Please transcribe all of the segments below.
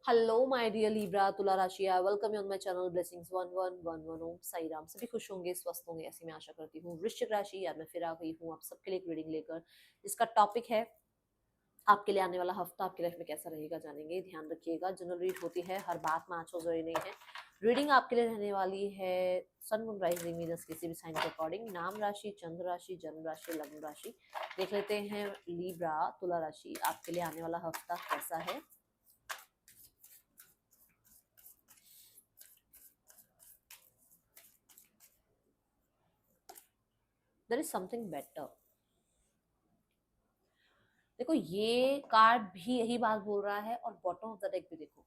Hello my dear Libra तुला राशि, I welcome you on my channel blessings 1111 ओम साई राम। सभी खुश होंगे, स्वस्थ होंगे, ऐसी मैं आशा करती हूँ। वृश्चिक राशि, यार मैं फिर आ गई हूँ आप सबके लिए एक रीडिंग लेकर। इसका टॉपिक है आपके लिए आने वाला हफ्ता आपकी लाइफ में कैसा रहेगा, जानेंगे। ध्यान रखिएगा, जनरल रीड होती है, हर बात में आंसर जरूरी नहीं है। रीडिंग आपके लिए रहने वाली है सन मून राइजिंग वीनस किसी भी साइन के अकॉर्डिंग। नाम राशि, चंद्र राशि, जन्म राशि, लग्न राशि देख लेते हैं। लिब्रा तुला राशि, आपके लिए आने वाला हफ्ता कैसा है। There is something better. देखो, ये कार्ड भी यही बात बोल रहा है और बॉटम ऑफ द डेक भी देखो,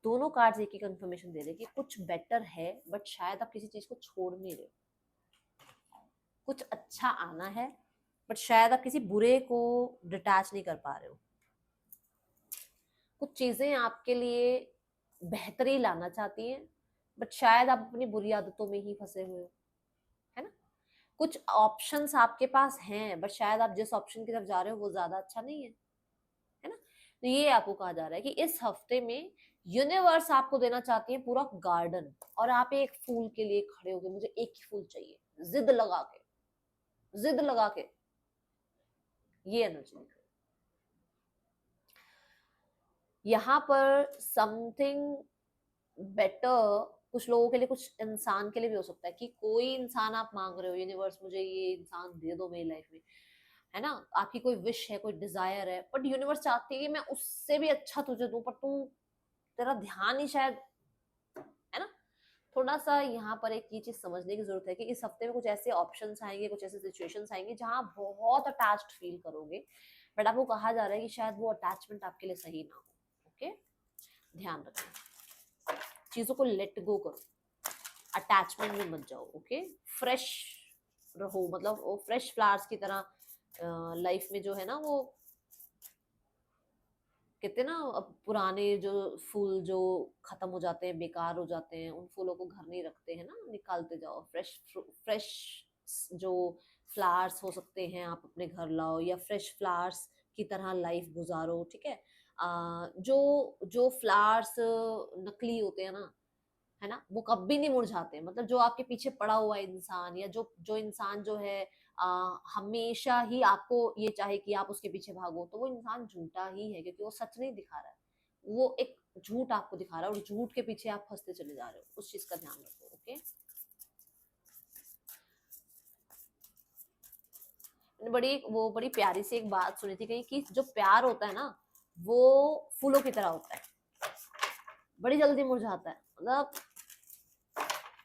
दोनों कार्ड्स एक ही कंफर्मेशन दे रहे हैं कि कुछ बेटर है, बट शायद आप किसी चीज को छोड़ नहीं रहे हो। कुछ अच्छा आना है, बट शायद आप किसी बुरे को डिटैच नहीं कर पा रहे हो। कुछ चीजें आपके लिए बेहतरी लाना चाहती हैं, बट शायद आप अपनी बुरी आदतों में ही फंसे हुए हो, है ना। कुछ ऑप्शंस आपके पास हैं, बट शायद आप जिस ऑप्शन की तरफ जा रहे हो वो ज्यादा अच्छा नहीं है ना। तो ये आपको कहा जा रहा है कि इस हफ्ते में यूनिवर्स आपको देना चाहती है पूरा गार्डन, और आप एक फूल के लिए खड़े हो गए, मुझे एक ही फूल चाहिए, जिद लगा के ये एनर्जी दिख रही है यहाँ पर। समथिंग बेटर कुछ लोगों के लिए, कुछ इंसान के लिए भी हो सकता है कि कोई इंसान आप मांग रहे हो, यूनिवर्स मुझे ये इंसान दे दो मेरी लाइफ में, है ना। आपकी कोई विश है, कोई डिजायर है, बट यूनिवर्स चाहती है कि मैं उससे भी अच्छा तुझे दूं, पर तू, तेरा ध्यान ही शायद, है ना। थोड़ा सा यहाँ पर एक ये चीज समझने की जरूरत है कि इस हफ्ते में कुछ ऐसे ऑप्शंस आएंगे, कुछ ऐसे सिचुएशंस आएंगे जहां आप बहुत अटैच्ड फील करोगे, बट आपको कहा जा रहा है कि शायद वो अटैचमेंट आपके लिए सही ना हो। ओके, ध्यान रखें, चीजों को लेट गो करो, अटैचमेंट में मत जाओ। ओके, फ्रेश रहो, मतलब वो फ्रेश फ्लावर्स की तरह लाइफ में जो है ना, वो कहते हैं ना, अब पुराने जो फूल जो खत्म हो जाते हैं, बेकार हो जाते हैं, उन फूलों को घर नहीं रखते हैं ना, निकालते जाओ। फ्रेश फ्रेश जो फ्लावर्स हो सकते हैं आप अपने घर लाओ, या फ्रेश फ्लावर्स की तरह लाइफ गुजारो, ठीक है। जो जो फ्लावर्स नकली होते हैं ना, है ना, वो कभी नहीं मुरझाते। मतलब जो आपके पीछे पड़ा हुआ इंसान, या जो जो इंसान जो है हमेशा ही आपको ये चाहे कि आप उसके पीछे भागो, तो वो इंसान झूठा ही है, क्योंकि वो सच नहीं दिखा रहा है, वो एक झूठ आपको दिखा रहा है, और झूठ के पीछे आप फंसते चले जा रहे हो। उस चीज का ध्यान रखो। ओके, मैंने बड़ी प्यारी सी एक बात सुनी थी कहीं, कि जो प्यार होता है ना, वो फूलों की तरह होता है, बड़ी जल्दी मुरझाता है। मतलब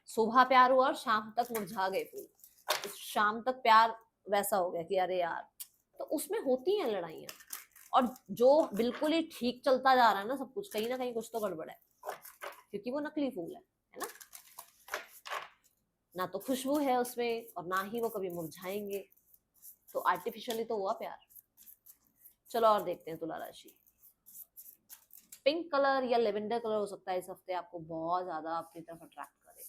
सुबह प्यार हुआ और शाम तक मुरझा गए फूल, तो शाम तक प्यार वैसा हो गया कि अरे यार। तो उसमें होती हैं लड़ाइयाँ, और जो बिल्कुल ही ठीक चलता जा रहा है ना सब कुछ, कहीं ना कहीं कुछ तो गड़बड़ है, क्योंकि वो नकली फूल है ना। ना तो खुशबू है उसमें, और ना ही वो कभी मुरझाएंगे, तो आर्टिफिशियली तो हुआ प्यार। चलो और देखते हैं तुला राशि। पिंक कलर या लेवेंडर कलर हो सकता है इस हफ्ते आपको बहुत ज्यादा अपनी तरफ अट्रैक्ट करे।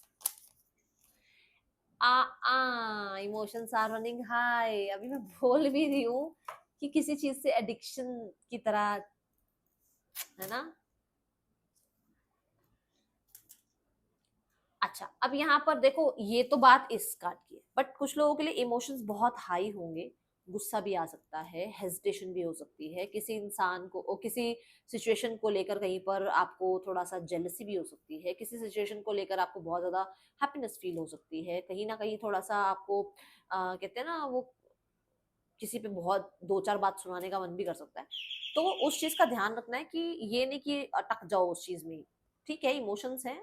आ आ इमोशंस आर रनिंग हाई, अभी मैं बोल भी रही हूँ कि किसी चीज से एडिक्शन की तरह, है ना। अच्छा, अब यहाँ पर देखो, ये तो बात इस कार्ड की है, बट कुछ लोगों के लिए इमोशंस बहुत हाई होंगे। गुस्सा भी आ सकता है, हेजिटेशन भी हो सकती है किसी इंसान को, और किसी सिचुएशन को लेकर कहीं पर आपको थोड़ा सा जेलसी भी हो सकती है, किसी सिचुएशन को लेकर आपको बहुत ज्यादा हैप्पीनेस फील हो सकती है, कहीं ना कहीं थोड़ा सा आपको कहते हैं ना, वो किसी पे बहुत दो चार बात सुनाने का मन भी कर सकता है। तो उस चीज का ध्यान रखना है कि ये नहीं कि अटक जाओ उस चीज में। ठीक है, इमोशंस हैं,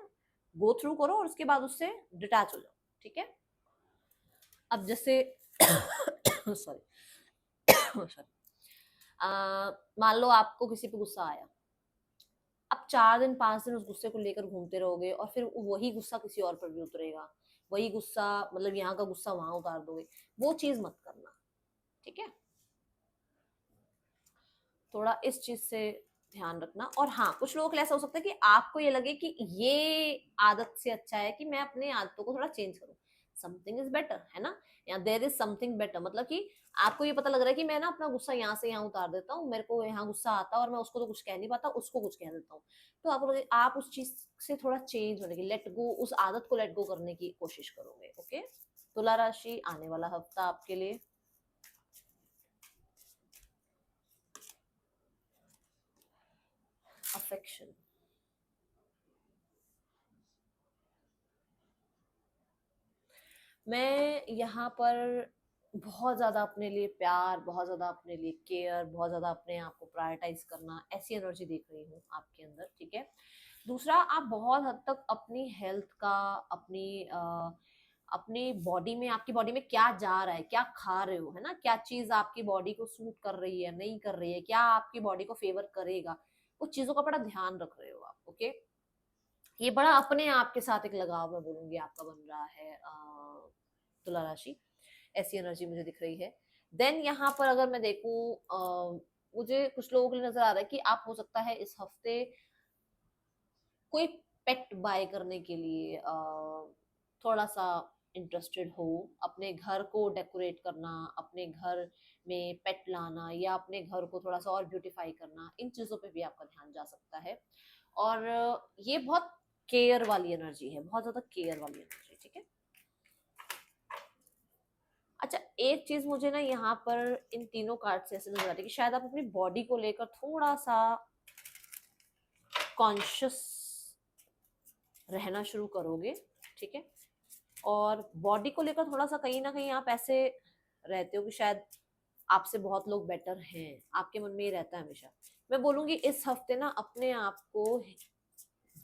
गो थ्रू करो और उसके बाद उससे डिटैच हो जाओ, ठीक है। अब जैसे सॉरी सॉरी, मान लो आपको किसी पे गुस्सा आया, अब 4 दिन 5 दिन उस गुस्से को लेकर घूमते रहोगे, और फिर वही गुस्सा किसी और पर भी उतरेगा, वही गुस्सा, मतलब यहाँ का गुस्सा वहां उतार दोगे। वो चीज मत करना, ठीक है। थोड़ा इस चीज से ध्यान रखना। और हाँ, कुछ लोगों के लिए ऐसा हो सकता है कि आपको ये लगे कि ये आदत से अच्छा है कि मैं अपनी आदतों को थोड़ा चेंज करूं। समथिंग इज बेटर, है ना, या देयर इज समथिंग बेटर, मतलब कि आपको ये पता लग रहा है कि मैं ना अपना गुस्सा यहाँ से यहाँ उतार देता हूँ, मेरे को यहाँ गुस्सा आता है और मैं उसको तो कुछ कह नहीं पाता, उसको कुछ कह देता हूँ। तो आप उस चीज से थोड़ा चेंज होने की, लेट गो, उस आदत को लेट गो करने की कोशिश करोगे। ओके, तुला राशि, आने वाला हफ्ता आपके लिए। अफेक्शन, मैं यहाँ पर बहुत ज़्यादा अपने लिए प्यार, बहुत ज़्यादा अपने लिए केयर, बहुत ज़्यादा अपने आप को प्रायोरिटाइज करना, ऐसी एनर्जी देख रही हूँ आपके अंदर, ठीक है। दूसरा, आप बहुत हद तक अपनी हेल्थ का, अपनी बॉडी में, आपकी बॉडी में क्या जा रहा है, क्या खा रहे हो, है ना, क्या चीज आपकी बॉडी को सूट कर रही है, नहीं कर रही है, क्या आपकी बॉडी को फेवर करेगा, उस चीजों का बड़ा ध्यान रख रहे हो आप। ओके, ये बड़ा अपने आप के साथ एक लगाव मैं बोलूंगी आपका बन रहा है, तुला राशि, ऐसी एनर्जी मुझे दिख रही है। देन यहाँ पर अगर मैं देखूं, मुझे कुछ लोगों के लिए नजर आ रहा है कि आप हो सकता है इस हफ्ते कोई पेट बाय करने के लिए थोड़ा सा इंटरेस्टेड हो, अपने घर को डेकोरेट करना, अपने घर में पेट लाना, या अपने घर को थोड़ा सा और ब्यूटीफाई करना, इन चीजों पे भी आपका ध्यान जा सकता है। और ये बहुत केयर वाली एनर्जी है, बहुत ज्यादा केयर वाली एनर्जी, ठीक है। अच्छा, एक चीज मुझे ना यहाँ पर इन तीनों कार्ड से ऐसे नजर आती है कि शायद आप अपनी बॉडी को लेकर थोड़ा सा कॉन्शियस रहना शुरू करोगे, ठीक है। और बॉडी को लेकर थोड़ा सा कहीं ना कहीं आप ऐसे रहते हो कि शायद आपसे बहुत लोग बेटर हैं, आपके मन में ये रहता है हमेशा। मैं बोलूंगी इस हफ्ते ना अपने आप को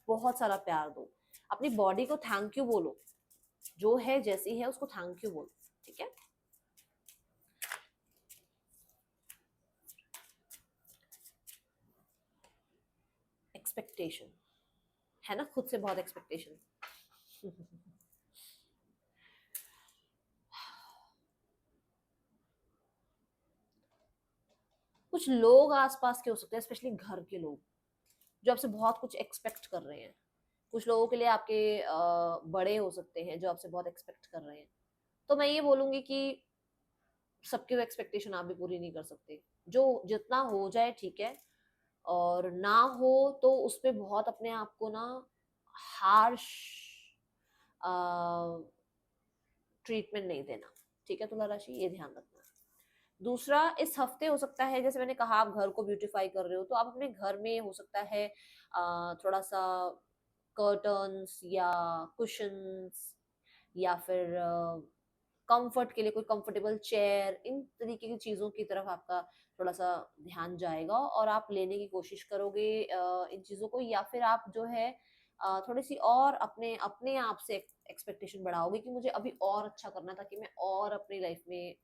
बहुत सारा प्यार दो, अपनी बॉडी को थैंक यू बोलो, जो है जैसी है उसको थैंक यू बोलो, ठीक है। एक्सपेक्टेशन, है ना, खुद से बहुत एक्सपेक्टेशन। कुछ लोग आसपास के हो सकते हैं, स्पेशली घर के लोग, जो आपसे बहुत कुछ एक्सपेक्ट कर रहे हैं। कुछ लोगों के लिए आपके बड़े हो सकते हैं जो आपसे बहुत एक्सपेक्ट कर रहे हैं। तो मैं ये बोलूंगी कि सबके एक्सपेक्टेशन आप भी पूरी नहीं कर सकते, जो जितना हो जाए ठीक है, और ना हो तो उस पर बहुत अपने आप को ना हार्श ट्रीटमेंट नहीं देना, ठीक है तुला राशि, ये ध्यान रखना। दूसरा, इस हफ्ते हो सकता है, जैसे मैंने कहा आप घर को ब्यूटीफाई कर रहे हो, तो आप अपने घर में हो सकता है थोड़ा सा कर्टन्स या कुशंस, या फिर कंफर्ट के लिए कोई कंफर्टेबल चेयर, इन तरीके की चीज़ों की तरफ आपका थोड़ा सा ध्यान जाएगा, और आप लेने की कोशिश करोगे इन चीज़ों को, या फिर आप जो है थोड़ी सी और अपने अपने आप से एक्सपेक्टेशन बढ़ाओगे कि मुझे अभी और अच्छा करना है, ताकि मैं और अपनी लाइफ में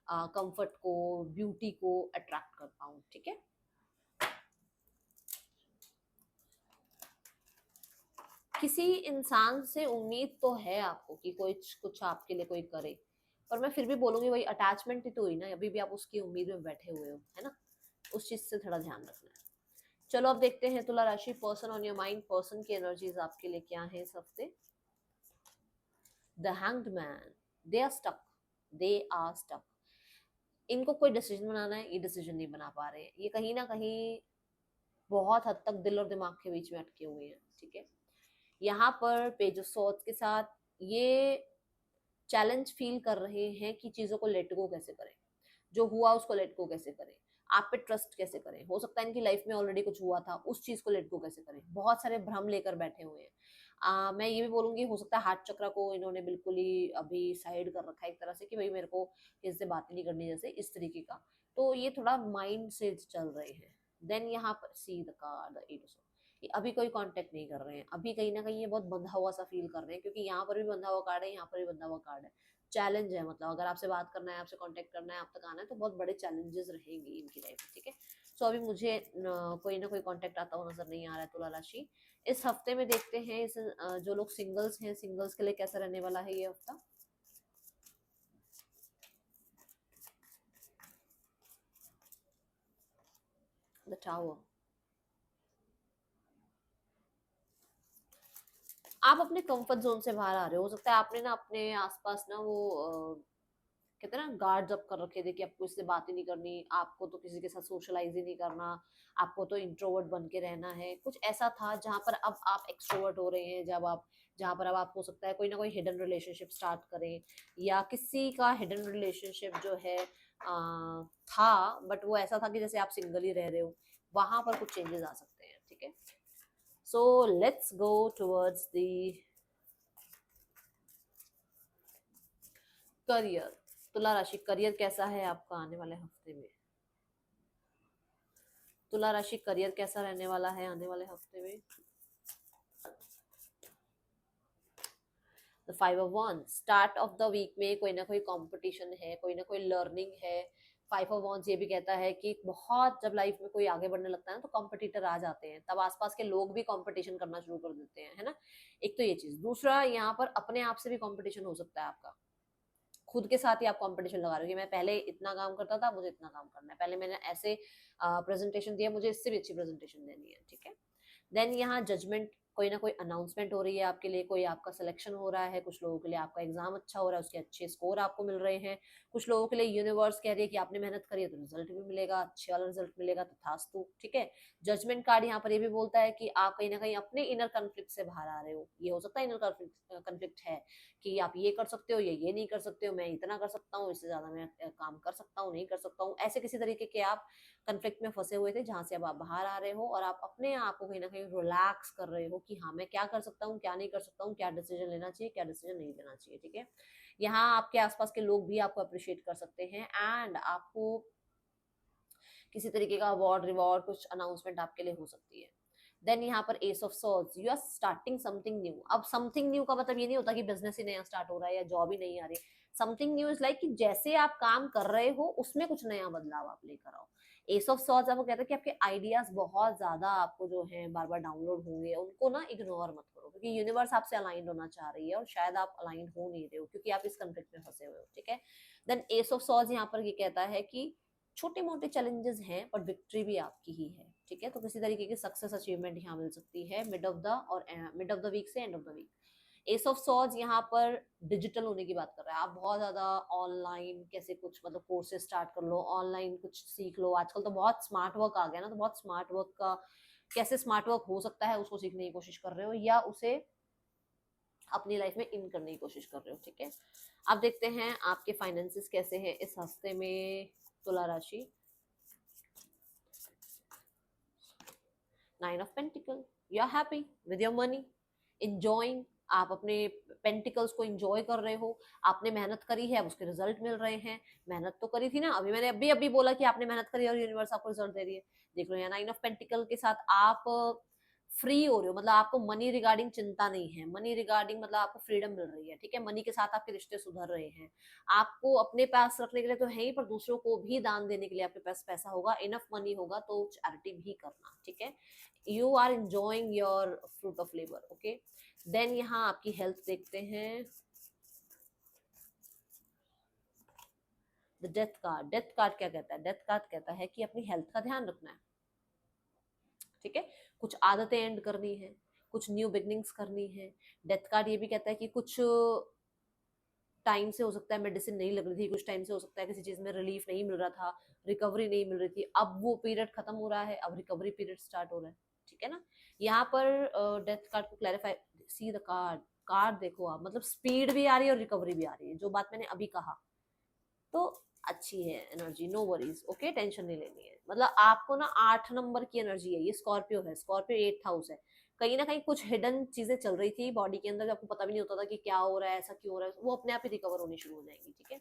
कंफर्ट को, ब्यूटी को अट्रैक्ट कर पाऊँ, ठीक है। किसी इंसान से उम्मीद तो है आपको कि कोई कुछ आपके लिए कोई करे, पर मैं फिर भी बोलूंगी वही अटैचमेंट ही तो हुई ना, अभी भी आप उसकी उम्मीद में बैठे हुए हो, है ना, उस चीज से थोड़ा ध्यान रखना है। चलो अब देखते हैं तुला राशि, person on your mind, person की एनर्जीज आपके लिए क्या है इस हफ्ते। The hanged man, they are stuck, they are stuck. इनको कोई डिसीजन बनाना है, ये डिसीजन नहीं बना पा रहे हैं, ये कहीं ना कहीं बहुत हद तक दिल और दिमाग के बीच में अटके हुए हैं, ठीक है। यहाँ पर पेज ऑफ सॉर्ड्स के साथ ये चैलेंज फील कर रहे हैं कि चीजों को लेट गो कैसे करें, जो हुआ उसको लेट गो कैसे करें, आप पे ट्रस्ट कैसे करें, हो सकता है इनकी लाइफ में ऑलरेडी कुछ हुआ था, उस चीज को लेट गो कैसे करें, बहुत सारे भ्रम लेकर बैठे हुए हैं। मैं ये भी बोलूंगी हो सकता है हाथ चक्रा को इन्होंने बिल्कुल ही अभी साइड कर रखा है एक तरह से, कि भाई मेरे को किसी से बात नहीं करनी, जैसे इस तरीके का, तो ये थोड़ा माइंड से चल रहे हैं। देन यहाँ पर see the card, the eight of कि अभी कोई कांटेक्ट नहीं कर रहे हैं, अभी कहीं ना कहीं ये बहुत बंधा हुआ सा फील कर रहे हैं, क्योंकि यहाँ पर भी बंधा हुआ कार्ड है, यहाँ पर भी बंधा हुआ कार्ड है। चैलेंज है, मतलब अगर आपसे बात करना है, आपसे कांटेक्ट करना है, आप तक आना है, तो बहुत बड़े चैलेंजेस रहेंगे इनकी लाइफ में, ठीक है। सो अभी मुझे कोई ना कोई कांटेक्ट आता हुआ नजर नहीं आ रहा है तुला राशि। इस हफ्ते में देखते हैं इस जो लोग सिंगल्स हैं, सिंगल्स के लिए कैसा रहने वाला है ये हफ्ता। द टावर, आप अपने कंफर्ट जोन से बाहर आ रहे हो सकता है आपने ना अपने आसपास ना वो कहते हैं ना गार्ड्स अप कर रखे थे कि आपको इससे बात ही नहीं करनी, आपको तो किसी के साथ सोशलाइज ही नहीं करना, आपको तो इंट्रोवर्ट बन के रहना है, कुछ ऐसा था जहाँ पर अब आप एक्सट्रोवर्ट हो रहे हैं, जब आप जहाँ पर अब आप हो सकता है कोई ना कोई हिडन रिलेशनशिप स्टार्ट करें, या किसी का हिडन रिलेशनशिप जो है था, बट वो ऐसा था कि जैसे आप सिंगल ही रह रहे हो, वहां पर कुछ चेंजेस आ सकते हैं। ठीक है, so let's go towards the career. तुला राशि, करियर कैसा है आपका आने वाले हफ्ते में? तुला राशि करियर कैसा रहने वाला है आने वाले हफ्ते में? The 5 of wands, start of the week में कोई ना कोई कंपटीशन है, कोई ना कोई लर्निंग है। 5 ऑफ wands ये भी कहता है कि बहुत जब लाइफ में कोई आगे बढ़ने लगता है ना तो कॉम्पिटिटर आ जाते हैं, तब आसपास के लोग भी कंपटीशन करना शुरू कर देते हैं, है ना। एक तो ये चीज, दूसरा यहाँ पर अपने आप से भी कंपटीशन हो सकता है आपका, खुद के साथ ही आप कंपटीशन लगा रहे हो कि मैं पहले इतना काम करता था, मुझे इतना काम करना है, पहले मैंने ऐसे प्रेजेंटेशन दिया, मुझे इससे भी अच्छी प्रेजेंटेशन देनी है। ठीक है, देन यहाँ जजमेंट, कोई ना कोई अनाउंसमेंट हो रही है आपके लिए, कोई आपका सिलेक्शन हो रहा है, कुछ लोगों के लिए आपका एग्जाम अच्छा हो रहा है, उसके अच्छे स्कोर आपको मिल रहे हैं, कुछ लोगों के लिए यूनिवर्स कह रही है कि आपने मेहनत करी है तो रिजल्ट भी मिलेगा, अच्छे वाला रिजल्ट मिलेगा, तथास्तु। ठीक है, जजमेंट कार्ड यहाँ पर ये भी बोलता है कि आप कहीं ना कहीं अपने इनर कन्फ्लिक्ट से बाहर आ रहे हो, ये हो सकता है इनर कन्फ्लिक्ट है कि आप ये कर सकते हो, ये नहीं कर सकते हो, मैं इतना कर सकता हूँ, इससे ज्यादा मैं काम कर सकता हूँ, नहीं कर सकता हूँ, ऐसे किसी तरीके के आप कन्फ्लिक्ट में फंसे हुए थे, जहां से अब आप बाहर आ रहे हो और आप अपने आप को कहीं ना कहीं रिलैक्स कर रहे हो कि हाँ मैं क्या कर सकता हूँ, क्या नहीं कर सकता हूँ, क्या डिसीजन लेना चाहिए, क्या डिसीजन नहीं लेना चाहिए। ठीक है, यहाँ आपके आसपास के लोग भी आपको अप्रिशिएट कर सकते हैं, एंड आपको किसी तरीके का अवार्ड रिवॉर्ड कुछ अनाउंसमेंट आपके लिए हो सकती है। देन यहाँ पर ace of swords, you are starting something new. अब समथिंग न्यू का मतलब ये नहीं होता कि बिजनेस ही नया स्टार्ट हो रहा है या जॉब ही नहीं आ रही। समथिंग न्यू इज लाइक कि जैसे आप काम कर रहे हो उसमें कुछ नया बदलाव आप लेकर आओ। एस ऑफ सॉर्ड्स आपको कहता है कि आपके आइडियाज बहुत ज्यादा आपको जो है बार बार डाउनलोड होंगे, उनको ना इग्नोर मत करो, क्योंकि यूनिवर्स आपसे अलाइंड होना चाह रही है और शायद आप अलाइंड हो नहीं रहे हो क्योंकि आप इस कंफ्लिक्ट में फंसे हुए हो। ठीक है, देन एस ऑफ सॉर्ड्स यहाँ पर ये कहता है कि छोटे मोटे चैलेंजेस हैं पर विक्ट्री भी आपकी ही है। ठीक है, तो किसी तरीके की सक्सेस अचीवमेंट यहाँ मिल सकती है मिड ऑफ द वीक से end of the week. Ace of swords यहाँ पर डिजिटल होने की बात कर रहा है, आप बहुत ज्यादा ऑनलाइन कैसे कुछ मतलब कोर्सेज स्टार्ट कर लो, ऑनलाइन कुछ सीख लो, आजकल तो बहुत स्मार्ट वर्क आ गया ना, तो बहुत स्मार्ट वर्क का कैसे स्मार्ट वर्क हो सकता है उसको सीखने की कोशिश कर रहे हो या उसे अपनी लाइफ में इन करने की कोशिश कर रहे हो। ठीक है, अब देखते हैं आपके फाइनेंसेस कैसे हैं इस हफ्ते में। तुला राशि, 9 of pentacle, you are happy with your money, enjoying, आप अपने पेंटिकल्स को इंजॉय कर रहे हो, आपने मेहनत करी है, अब उसके रिजल्ट मिल रहे हैं। मेहनत तो करी थी ना, अभी मैंने अभी अभी बोला कि आपने मेहनत करी और यूनिवर्स आपको रिजल्ट दे रही है। देख लो यहाँ 9 ऑफ पेंटिकल के साथ आप फ्री हो रहे हो, मतलब आपको मनी रिगार्डिंग चिंता नहीं है, मनी रिगार्डिंग मतलब आपको फ्रीडम मिल रही है। ठीक है, मनी के साथ आपके रिश्ते सुधर रहे हैं, आपको अपने पास रखने के लिए तो है ही, पर दूसरों को भी दान देने के लिए आपके पास पैसा होगा, इनफ मनी होगा तो चैरिटी भी करना। ठीक है, you are enjoying your fruit of labour. Okay, then यहाँ आपकी हेल्थ देखते हैं। The death card, death card क्या कहता है? डेथ कार्ड कहता है कि अपनी हेल्थ का ध्यान रखना है। ठीक है, कुछ आदतें एंड करनी है, कुछ न्यू बिगनिंग्स करनी है। डेथ कार्ड ये भी कहता है कि कुछ टाइम से हो सकता है मेडिसिन नहीं लग रही थी, कुछ टाइम से हो सकता है किसी चीज में रिलीफ नहीं मिल रहा था, रिकवरी नहीं मिल रही थी, अब वो पीरियड खत्म हो रहा है, अब रिकवरी पीरियड स्टार्ट हो रहा है। ठीक है ना, यहाँ पर डेथ कार्ड को clarify, C the card, card देखो आप, मतलब स्पीड भी आ रही है और रिकवरी भी आ रही है, जो बात मैंने अभी कहा, तो अच्छी है energy, no worries. Okay, tension नहीं लेनी है, मतलब आपको ना 8 नंबर की एनर्जी है, ये स्कॉर्पियो है, स्कॉर्पियो 8th हाउस है, कहीं ना कहीं कुछ हिडन चीजें चल रही थी बॉडी के अंदर, आपको पता भी नहीं होता था कि क्या हो रहा है, ऐसा क्यों हो रहा है, वो अपने आप ही रिकवर होनी शुरू हो जाएंगी। ठीक है,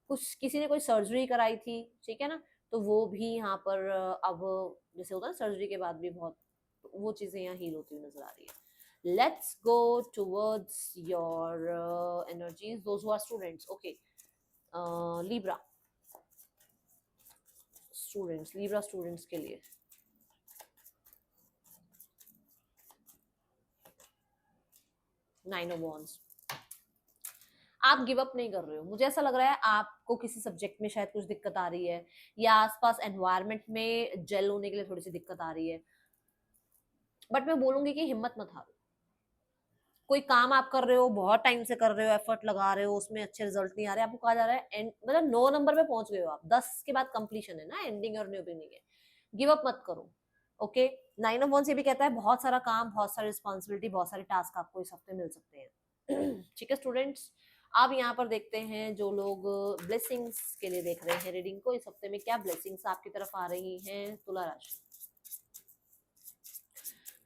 कुछ किसी ने कोई सर्जरी कराई थी, ठीक है ना, तो वो भी यहाँ पर अब जैसे होता है सर्जरी के बाद भी बहुत, तो वो चीजें यहाँ हील होती हुई नजर आ रही है। Let's go towards your energies, those who are students. Okay, Libra students, Libra students के लिए 9 ऑफ wands, आप गिव अप नहीं कर रहे हो, मुझे ऐसा लग रहा है आपको किसी सब्जेक्ट में शायद कुछ दिक्कत आ रही है, या आसपास एनवायरनमेंट में जेल होने के लिए थोड़ी सी दिक्कत आ रही है, बट मैं बोलूंगी कि हिम्मत मत हारो। कोई काम आप कर रहे हो, बहुत टाइम से कर रहे हो, एफर्ट लगा रहे हो, उसमें अच्छे रिजल्ट नहीं आ रहे, आपको कहा जा रहा है एंड मतलब 9 नंबर पे पहुंच गए हो आप, 10 के बाद कंप्लीशन है ना, एंडिंग और न्यू बिगिनिंग है। गिव अप मत करो। ओके। 9 ऑफ wands ये भी कहता है बहुत सारा काम, बहुत सारी रिस्पॉन्सिबिलिटी, बहुत सारे टास्क आपको इस हफ्ते मिल सकते हैं। ठीक है स्टूडेंट्स, अब यहाँ पर देखते हैं जो लोग ब्लेसिंग्स के लिए देख रहे हैं रीडिंग को, इस हफ्ते में क्या ब्लेसिंग्स आपकी तरफ आ रही हैं तुला राशि।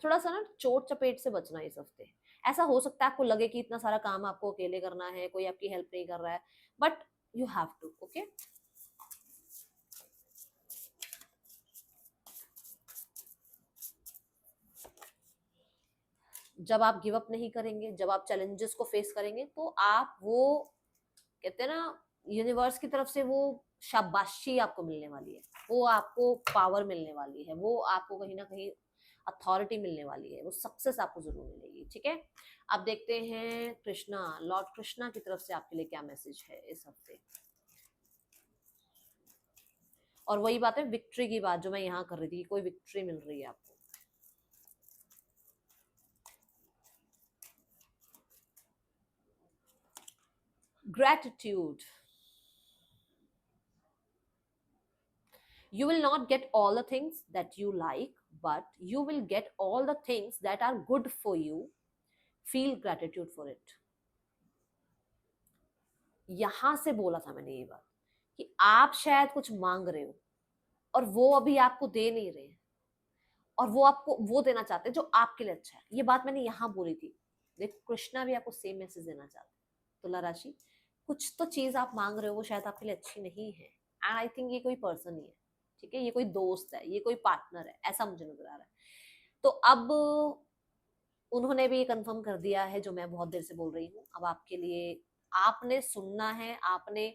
थोड़ा सा ना चोट चपेट से बचना इस हफ्ते। ऐसा हो सकता है आपको लगे कि इतना सारा काम आपको अकेले करना है, कोई आपकी हेल्प नहीं कर रहा है, but you have to. Okay. जब आप गिव अप नहीं करेंगे, जब आप चैलेंजेस को फेस करेंगे, तो आप वो कहते हैं ना, यूनिवर्स की तरफ से वो शाबाशी आपको मिलने वाली है, वो आपको पावर मिलने वाली है, वो आपको कहीं ना कहीं अथॉरिटी मिलने वाली है, वो सक्सेस आपको जरूर मिलेगी। ठीक है। अब देखते हैं कृष्णा, लॉर्ड कृष्णा की तरफ से आपके लिए क्या मैसेज है इस हफ्ते। और वही बात है विक्ट्री की बात जो मैं यहाँ कर रही थी, कोई विक्ट्री मिल रही है आपको। Gratitude, you will not get all the things that you like, but you will get all the things that are good for you. Feel gratitude for it. यहां से बोला था मैंने ये बात कि आप शायद कुछ मांग रहे हो और वो अभी आपको दे नहीं रहे हैं, और वो आपको वो देना चाहते हैं जो आपके लिए अच्छा है। ये बात मैंने यहाँ बोली थी। देखो कृष्णा भी आपको सेम मैसेज देना चाहते हैं। तुला राशि, कुछ तो चीज आप मांग रहे हो वो शायद आपके लिए अच्छी नहीं है, एंड आई थिंक ये कोई पर्सन ही है। ठीक है, ये कोई दोस्त है, ये कोई पार्टनर है, ऐसा मुझे नजर आ रहा है। तो अब उन्होंने भी ये कंफर्म कर दिया है जो मैं बहुत देर से बोल रही हूँ। अब आपके लिए आपने सुनना है, आपने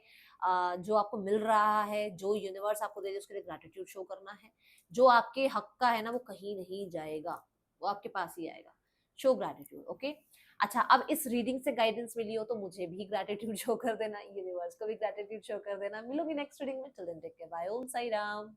जो आपको मिल रहा है, जो यूनिवर्स आपको दे रही है, उसके लिए ग्रेटिट्यूड शो करना है। जो आपके हक का है ना, वो कहीं नहीं जाएगा, वो आपके पास ही आएगा। Show gratitude. ओके। अच्छा, अब इस रीडिंग से गाइडेंस मिली हो तो मुझे भी ग्रेटिट्यूड शो कर देना, यूनिवर्स को भी ग्रेटिट्यूड शो कर देना। मिलोगी नेक्स्ट रीडिंग में। Till then take care, bye. Om Sai Ram.